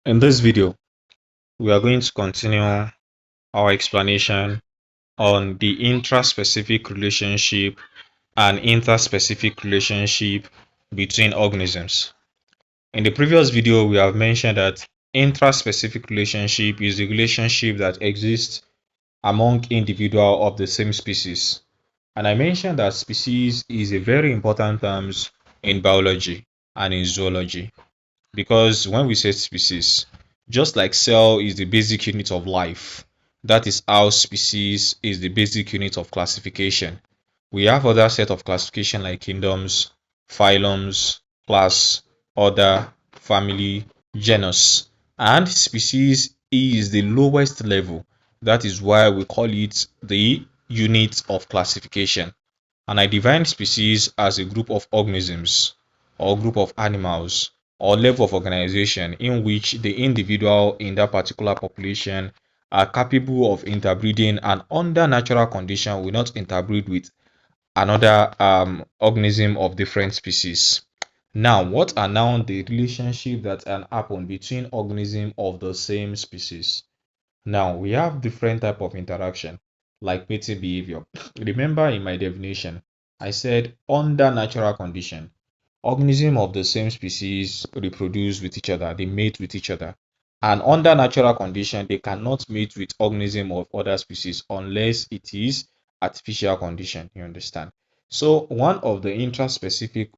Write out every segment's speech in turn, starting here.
In this video, we are going to continue our explanation on the intraspecific relationship and interspecific relationship between organisms. In the previous video, we have mentioned that intraspecific relationship is the relationship that exists among individuals of the same species. And I mentioned that species is a very important term in biology and in zoology. Because when we say species, just like cell is the basic unit of life, that is how species is the basic unit of classification. We have other set of classification like kingdoms, phylums, class, order, family, genus, and species is the lowest level. That is why we call it the unit of classification. And I define species as a group of organisms or group of animals or level of organization in which the individual in that particular population are capable of interbreeding and under natural condition will not interbreed with another organism of different species. Now, what are now the relationship that can happen between organisms of the same species? Now, we have different type of interaction like mating behavior. Remember in my definition, I said under natural condition, organisms of the same species reproduce with each other, they mate with each other. And under natural condition, they cannot mate with organisms of other species unless it is artificial condition. You understand? So one of the intraspecific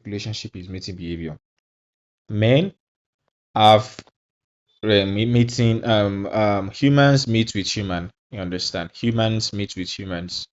relationship is mating behavior. Men have meeting humans meet with human. You understand? Humans meet with humans.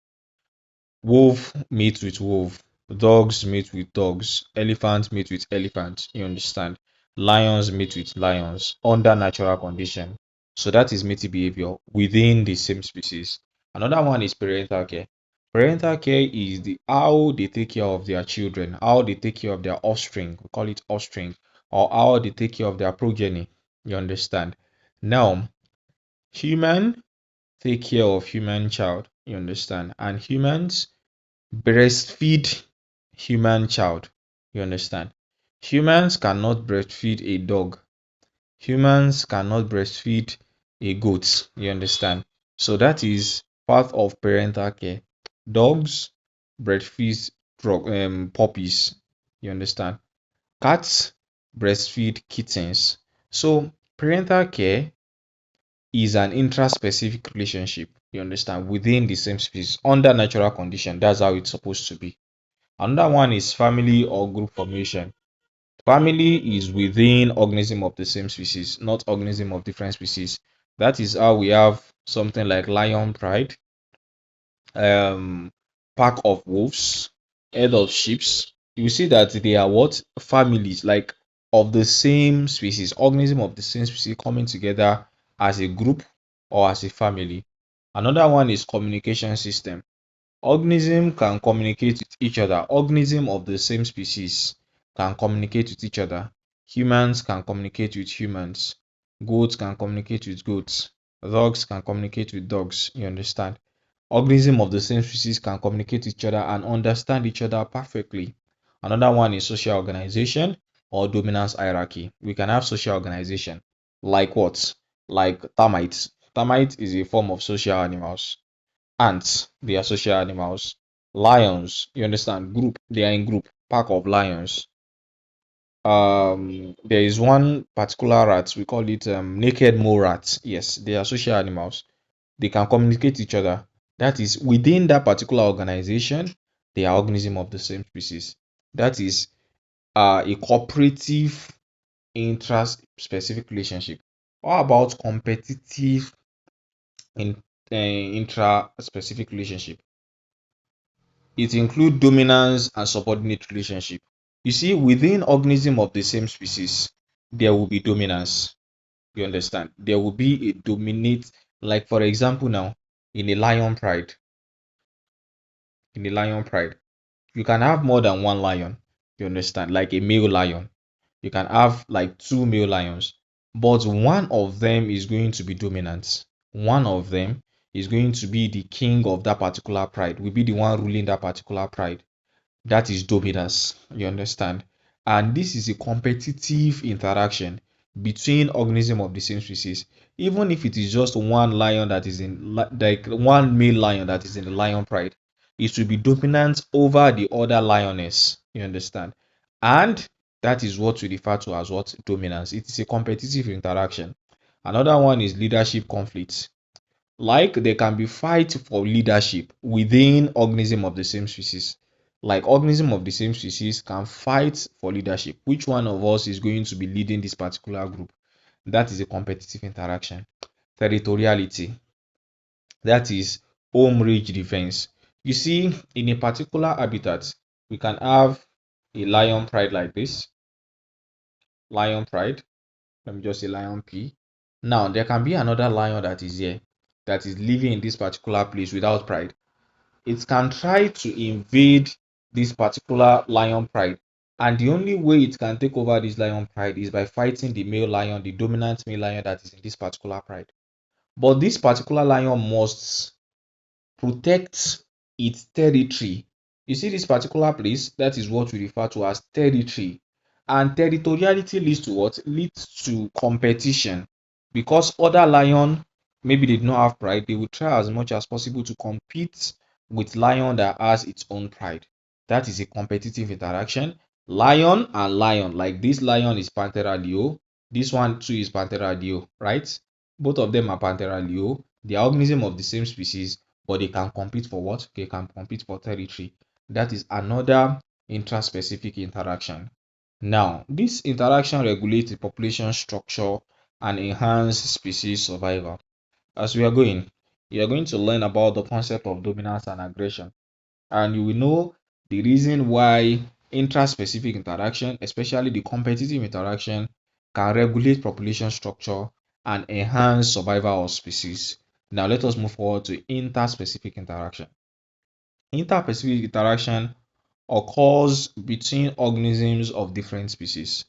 Wolf meet with wolf, dogs meet with dogs, elephants meet with elephants. You understand? Lions meet with lions under natural condition. So that is mating behavior within the same species. Another one is parental care. Parental care is the how they take care of their children, how they take care of their offspring. We call it offspring, or how they take care of their progeny. You understand? Now, human take care of human child. You understand? And humans breastfeed human child. You understand? Humans cannot breastfeed a dog. Humans cannot breastfeed a goat. You understand? So that is part of parental care. Dogs breastfeed puppies. You understand? Cats breastfeed kittens. So parental care is an intraspecific relationship. You understand? Within the same species under natural condition. That's how it's supposed to be. Another one is family or group formation. Family is within organism of the same species, not organism of different species. That is how we have something like lion pride, um, pack of wolves, head of sheep. You see that they are what families like of the same species, organism of the same species coming together as a group or as a family. Another one is communication system. Organism can communicate with each other. Organism of the same species can communicate with each other. Humans can communicate with humans. Goats can communicate with goats. Dogs can communicate with dogs. You understand? Organism of the same species can communicate with each other and understand each other perfectly. Another one is social organization or dominance hierarchy. We can have social organization like what? Like termites. Termite is a form of social animals. Ants, they are social animals. Lions, you understand? Group, they are in group. Pack of lions. There is one particular rat, we call it naked mole rats. Yes, they are social animals. They can communicate each other. That is within that particular organization, they are organism of the same species. That is a cooperative intra-specific relationship. How about competitive in intra-specific relationship? It includes dominance and subordinate relationship. You see, within organism of the same species, there will be dominance. You understand? There will be a dominate, like for example, now in a lion pride, in a lion pride, you can have more than one lion. You understand? Like a male lion. You can have like two male lions, but one of them is going to be dominant. One of them is going to be the king of that particular pride, will be the one ruling that particular pride. That is dominance. You understand? And this is a competitive interaction. between organisms of the same species. Even if it is just one lion that is in like one male lion that is in the lion pride, it will be dominant over the other lioness. You understand? And that is what we refer to as what dominance. It is a competitive interaction. Another one is leadership conflicts. Like there can be fight for leadership within organism of the same species. Like organism of the same species can fight for leadership. Which one of us is going to be leading this particular group? That is a competitive interaction. Territoriality. That is home range defense. You see, in a particular habitat, we can have a lion pride like this. Lion pride. Let me just say lion P. Now there can be another lion that is here that is living in this particular place without pride. It can try to invade this particular lion pride, and the only way it can take over this lion pride is by fighting the male lion, the dominant male lion that is in this particular pride. But this particular lion must protect its territory. You see this particular place, that is what we refer to as territory. And territoriality leads to what? Leads to competition. Because other lion, maybe they do not have pride, they will try as much as possible to compete with lion that has its own pride. That is a competitive interaction. Lion and lion, like this lion is Panthera leo, this one too is Panthera leo, right? Both of them are Panthera leo. They are organism of the same species, but they can compete for what? They can compete for territory. That is another intraspecific interaction. Now, this interaction regulates the population structure and enhance species survival. As we are going, you are going to learn about the concept of dominance and aggression, and you will know the reason why intraspecific interaction, especially the competitive interaction, can regulate population structure and enhance survival of species. Now let us move forward to interspecific interaction. Interspecific interaction occurs between organisms of different species,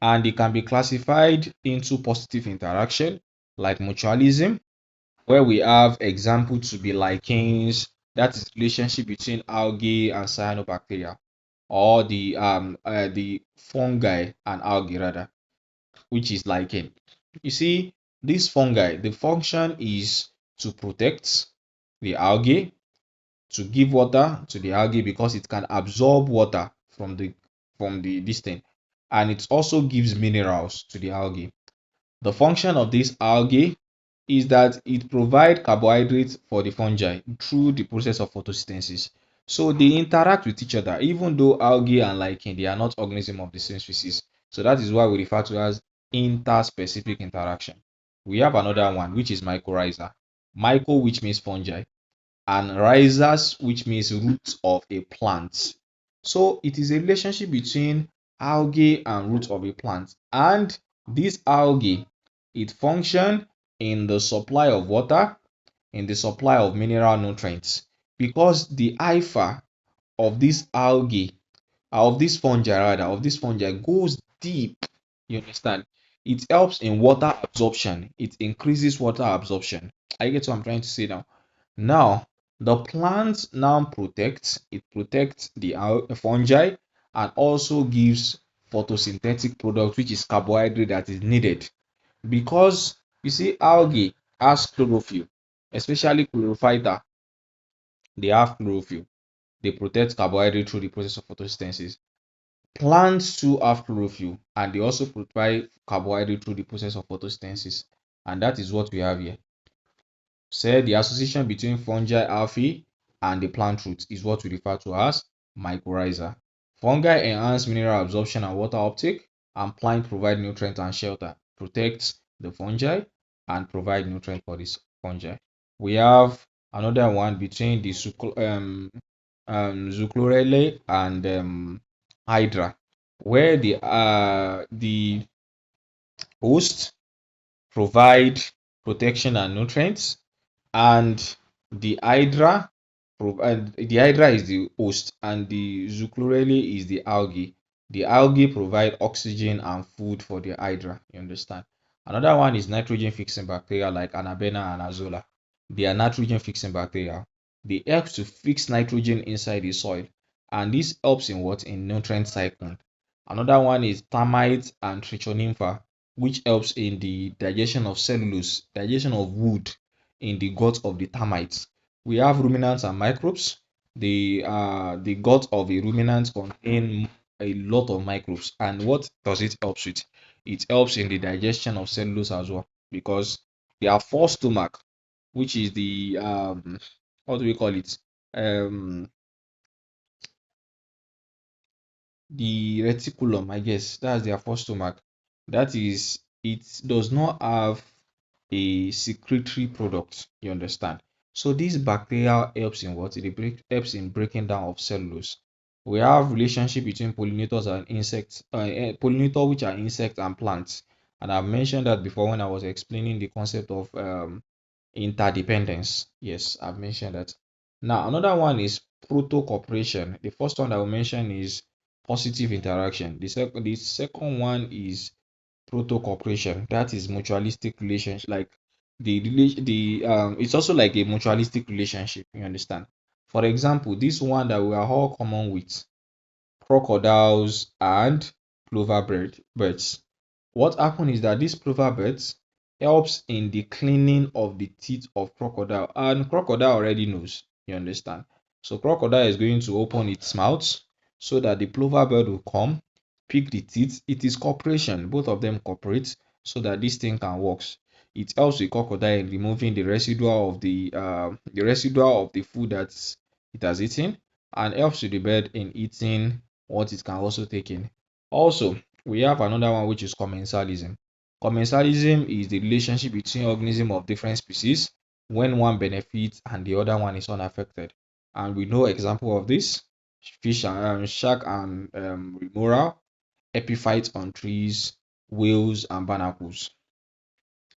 and it can be classified into positive interaction like mutualism, where we have example to be lichens, that is relationship between algae and cyanobacteria, or the fungi and algae rather, which is lichen. You see, this fungi, the function is to protect the algae, to give water to the algae because it can absorb water from the this thing, and it also gives minerals to the algae. The function of this algae is that it provides carbohydrates for the fungi through the process of photosynthesis. So they interact with each other, even though algae and lichen they are not organisms of the same species. So that is why we refer to as interspecific interaction. We have another one which is mycorrhiza. Myco, which means fungi, and rhizas, which means roots of a plant. So it is a relationship between algae and root of a plant. And this algae, it function in the supply of water, in the supply of mineral nutrients, because the hypha of this algae, of this fungi rather, of this fungi goes deep. You understand? It helps in water absorption. It increases water absorption. I get what I'm trying to say now. Now, the plant now protects the fungi and also gives photosynthetic product, which is carbohydrate that is needed. Because you see, algae has chlorophyll, especially chlorophyta, they have chlorophyll. They protect carbohydrate through the process of photosynthesis. Plants too have chlorophyll and they also provide carbohydrate through the process of photosynthesis. And that is what we have here. Say the association between fungi alpha and the plant root is what we refer to as mycorrhiza. Fungi enhance mineral absorption and water uptake, and plant provide nutrient and shelter, protects the fungi and provide nutrient for this fungi. We have another one between the Zuchlorelle and Hydra, where the host provide protection and nutrients, and the hydra provide the hydra is the host and the Zuchlorelle is the algae. The algae provide oxygen and food for the hydra. You understand? Another one is nitrogen fixing bacteria like Anabena and Azolla. They are nitrogen fixing bacteria. They help to fix nitrogen inside the soil, and this helps in what? In nutrient cycling. Another one is termites and Trichonympha. which helps in the digestion of cellulose, digestion of wood in the gut of the termites. We have ruminants and microbes. The gut of a ruminant contain a lot of microbes. And what does it help with? It helps in the digestion of cellulose as well, because their first stomach, which is the what do we call it? Um the reticulum, I guess that's their first stomach. That is, it does not have a secretory product. You understand? So this bacteria helps in what? Helps in breaking down of cellulose. We have relationship between pollinators and insects, pollinator which are insects and plants. And I've mentioned that before when I was explaining the concept of interdependence. Yes, I've mentioned that. Now, another one is proto-cooperation. The first one I will mention is positive interaction. The second one is proto-cooperation. That is mutualistic relationship. Like it's also like a mutualistic relationship. You understand? For example, this one that we are all common with, crocodiles and birds. What happens is that these plover birds helps in the cleaning of the teeth of crocodile, and crocodile already knows. You understand? So crocodile is going to open its mouth so that the plover bird will come, pick the teeth. It is cooperation. Both of them cooperate so that this thing can work. It helps the crocodile in removing the residual of the food that it has eaten, and helps the bird in eating what it can also take in. Also, we have another one which is commensalism. Commensalism is the relationship between organisms of different species when one benefits and the other one is unaffected. And we know example of this: fish and shark and remora, epiphytes on trees, whales and barnacles.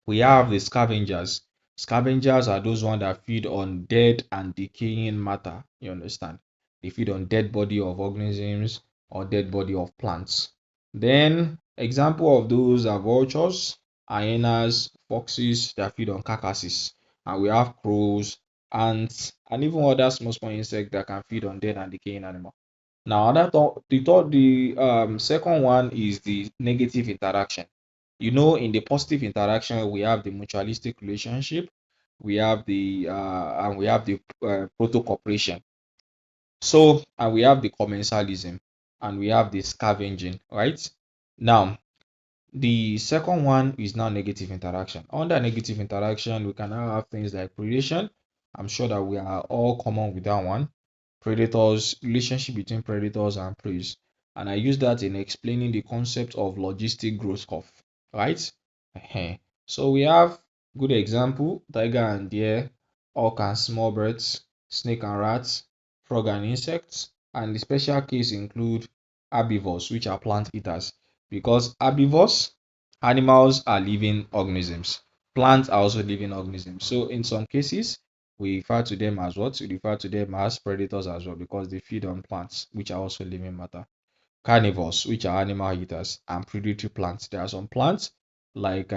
We have the scavengers. Scavengers are those ones that feed on dead and decaying matter. You understand? They feed on dead body of organisms or dead body of plants. Then example of those are vultures, hyenas, foxes that feed on carcasses. And we have crows, ants, and even other small insects that can feed on dead and decaying animals. Now, the second one is the negative interaction. In the positive interaction, we have the mutualistic relationship, we have the proto cooperation. So, and we have the commensalism, and we have the scavenging, right? Now, the second one is now negative interaction. Under negative interaction, we can now have things like predation. I'm sure that we are all common with that one. Predators, relationship between predators and prey. And I use that in explaining the concept of logistic growth curve, right? So we have good example: tiger and deer, hawk and small birds, snake and rats, frog and insects. And the special case include herbivores, which are plant eaters, because herbivores, animals, are living organisms. Plants are also living organisms. So in some cases, we refer to them as what? We refer to them as predators as well, because they feed on plants, which are also living matter. Carnivores, which are animal eaters, and predatory plants. There are some plants like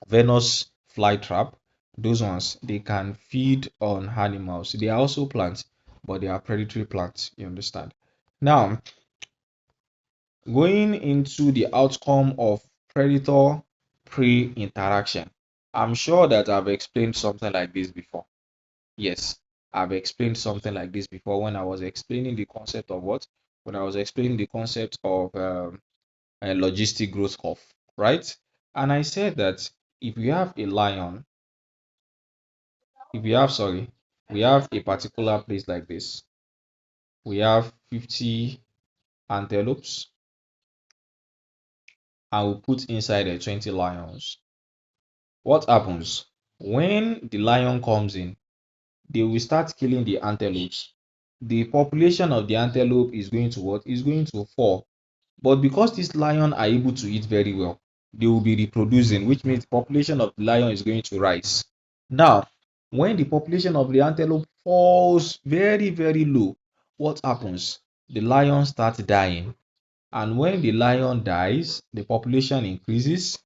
Venus flytrap. Those ones, they can feed on animals. They are also plants, but they are predatory plants. You understand? Now, going into the outcome of predator prey interaction. I'm sure that I've explained something like this before. Yes, I've explained something like this before when I was explaining the concept of what? When I was explaining the concept of a logistic growth curve, right? And I said that if you have a lion, if you have, sorry, we have a particular place like this, we have 50 antelopes, and we put inside 20 lions. What happens? When the lion comes in, they will start killing the antelopes. The population of the antelope is going to what? Is going to fall. But because these lions are able to eat very well, they will be reproducing, which means the population of the lion is going to rise. Now, when the population of the antelope falls very, very low, what happens? The lion starts dying. And when the lion dies, the population increases.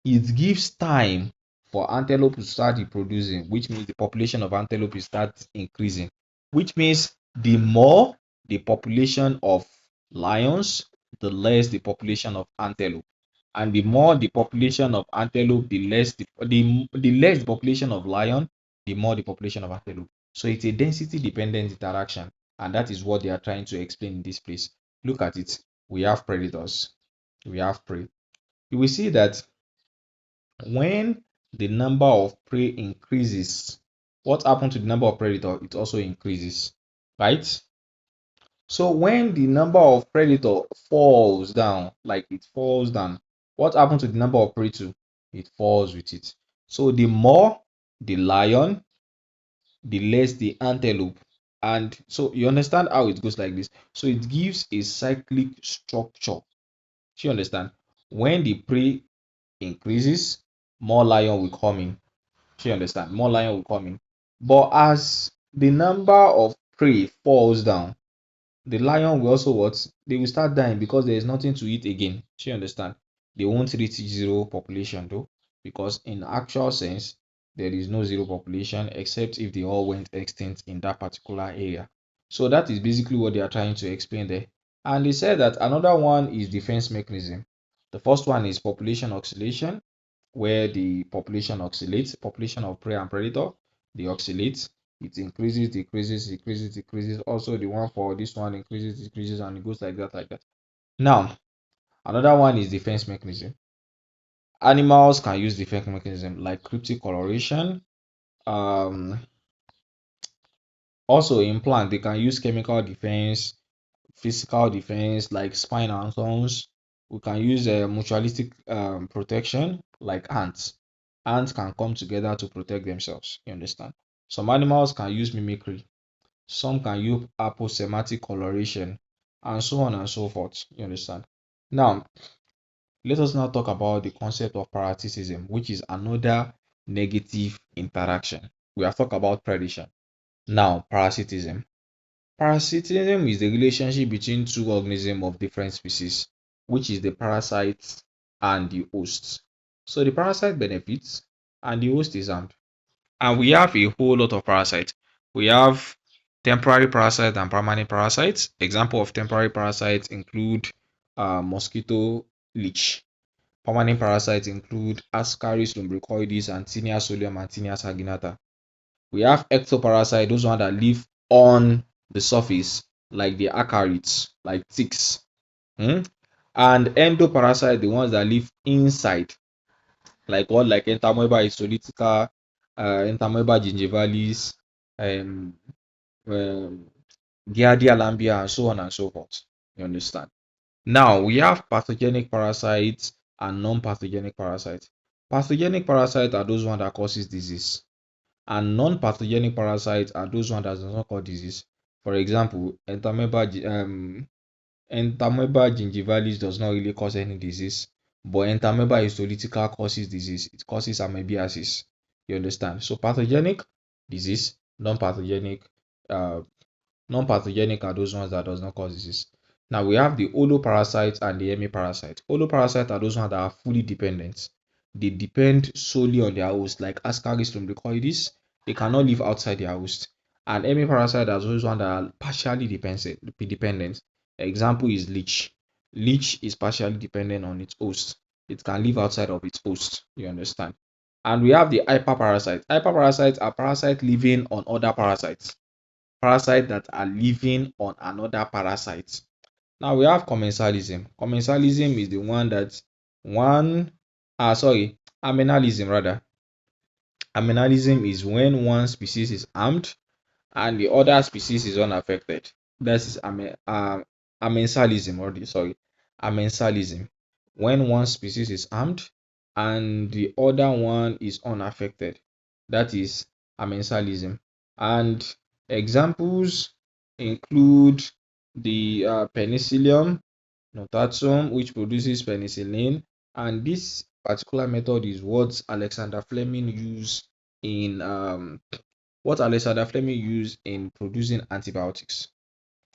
It gives time for antelope to start reproducing, which means the population of antelope will start increasing. Which means the more the population of lions, the less the population of antelope. And the more the population of antelope, the less the population of lion, the more the population of antelope. So it's a density dependent interaction, and that is what they are trying to explain in this place. Look at it. We have predators, we have prey. You will see that when the number of prey increases, what happens to the number of predator? It also increases, right? So when the number of predator falls down, like it falls down, what happens to the number of prey too? It falls with it. So the more the lion, the less the antelope. And so you understand how it goes like this. So it gives a cyclic structure. Do you understand? When the prey increases, more lion will come in. Do you understand? More lion will come in. But as the number of prey falls down, the lion will also what? They will start dying because there is nothing to eat again. Do you understand? They won't reach zero population though, because in actual sense, there is no zero population except if they all went extinct in that particular area. So that is basically what they are trying to explain there. And they said that another one is defense mechanism. The first one is population oscillation, where the population oscillates, population of prey and predator, they oscillate. It increases, decreases, decreases, decreases. Also, the one for this one increases, decreases, and it goes like that, like that. Now, another one is defense mechanism. Animals can use defense mechanism like cryptic coloration. Um, Also in plant, they can use chemical defense, physical defense like spine and thorns. We can use a mutualistic protection like ants. Ants can come together to protect themselves. You understand? Some animals can use mimicry. Some can use aposematic coloration, and so on and so forth. You understand? Now, let us now talk about the concept of parasitism, which is another negative interaction. We have talked about predation. Now, parasitism. Parasitism is the relationship between two organisms of different species, which is the parasite and the host. So the parasite benefits and the host is harmed. And we have a whole lot of parasites. We have temporary parasites and permanent parasites. Example of temporary parasites include mosquito leech. Permanent parasites include Ascaris lumbricoides and Tinea solium and Tinea saginata. We have ectoparasites, those ones that live on the surface, like the acarids, like ticks. Hmm? And endoparasites, the ones that live inside, like what, like Entamoeba histolytica, Entamoeba gingivalis, um, um, Giardia lambia, and so on and so forth. You understand? Now we have pathogenic parasites and non-pathogenic parasites. Pathogenic parasites are those ones that causes disease, and non-pathogenic parasites are those ones that does not cause disease. For example, Entamoeba gingivalis does not really cause any disease, but Entamoeba histolytica causes disease. It causes amoebiasis. You understand? So pathogenic disease, non-pathogenic uh, non-pathogenic are those ones that does not cause disease. Now we have the holoparasites and the hemiparasites. Holoparasites are those ones that are fully dependent. They depend solely on their host, like Ascaris lumbricoides. They cannot live outside their host. And hemiparasites are those ones that are partially dependent. Example is leech. Leech is partially dependent on its host. It can live outside of its host. You understand? And we have the hyperparasites. Hyperparasites are parasites living on other parasites, parasites that are living on another parasite. Now we have commensalism. Commensalism is the one that one amenalism rather. Amenalism is when one species is harmed and the other species is unaffected. That is amensalism already. Sorry, amensalism. When one species is harmed and the other one is unaffected. That is amensalism. And examples include the Penicillium notatum, which produces penicillin, and this particular method is what Alexander Fleming used in producing antibiotics.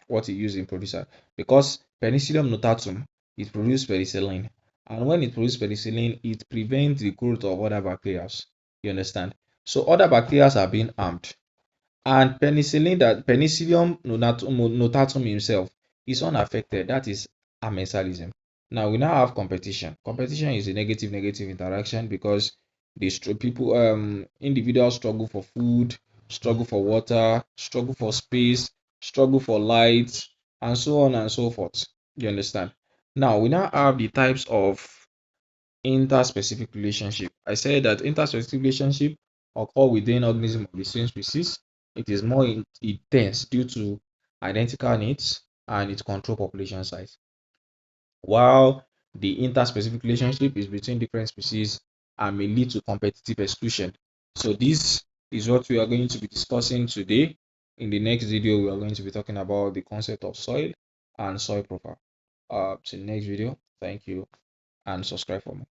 What he used in producer, because Penicillium notatum, it produces penicillin, and when it produces penicillin, it prevents the growth of other bacteria. You understand? So other bacteria are being harmed, and Penicillium notatum himself is unaffected. That is amensalism. Now we now have competition. Competition is a negative interaction because people individuals struggle for food, struggle for water, struggle for space, struggle for light, and so on and so forth. You understand? Now we now have the types of interspecific relationship. I said that interspecific relationship occur within organisms of the same species. It is more intense due to identical needs and it control population size. While the interspecific relationship is between different species and may lead to competitive exclusion. So this is what we are going to be discussing today. In the next video, we are going to be talking about the concept of soil and soil profile. Till next video, thank you and subscribe for more.